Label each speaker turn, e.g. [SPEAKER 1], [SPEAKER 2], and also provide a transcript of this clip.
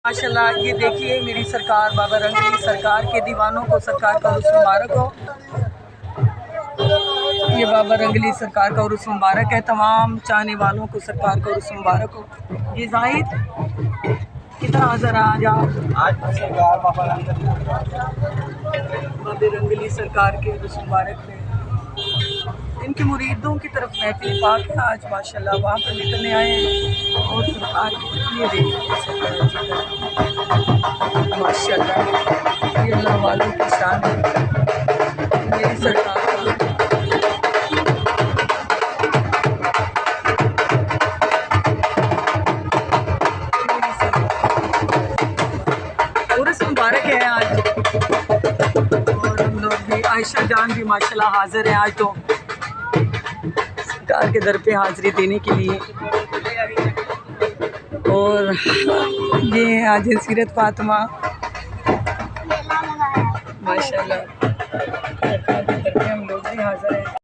[SPEAKER 1] माशाल्लाह ये देखिए मेरी सरकार बाबा रंगली सरकार के दीवानों को सरकार का उर्स मुबारक हो। ये बाबा रंगली सरकार का उर्स मुबारक है। तमाम चाहने वालों को सरकार का उर्स मुबारक हो। ये जाहिद कितना हज़र आज आप सरकार बाबा रंगली सरकार के उर्स मुबारक में इनके मुरीदों की तरफ महफिल पाक है आज माशाल्लाह वहाँ पर निकलने आए हैं। और सरकार ये देखिए माशाल्लाह ये अल्लाह वालों की शान है। मेरी सरकार उर्स मुबारक है आज। और हम लोग भी आयशा जान भी माशाल्लाह हाजिर हैं आज तो सरकार के दर पे हाज़िरी देने के लिए। और ये आज सीरत फातिमा माशाल्लाह सरकार के दर पे हम लोग भी हाज़िर हैं।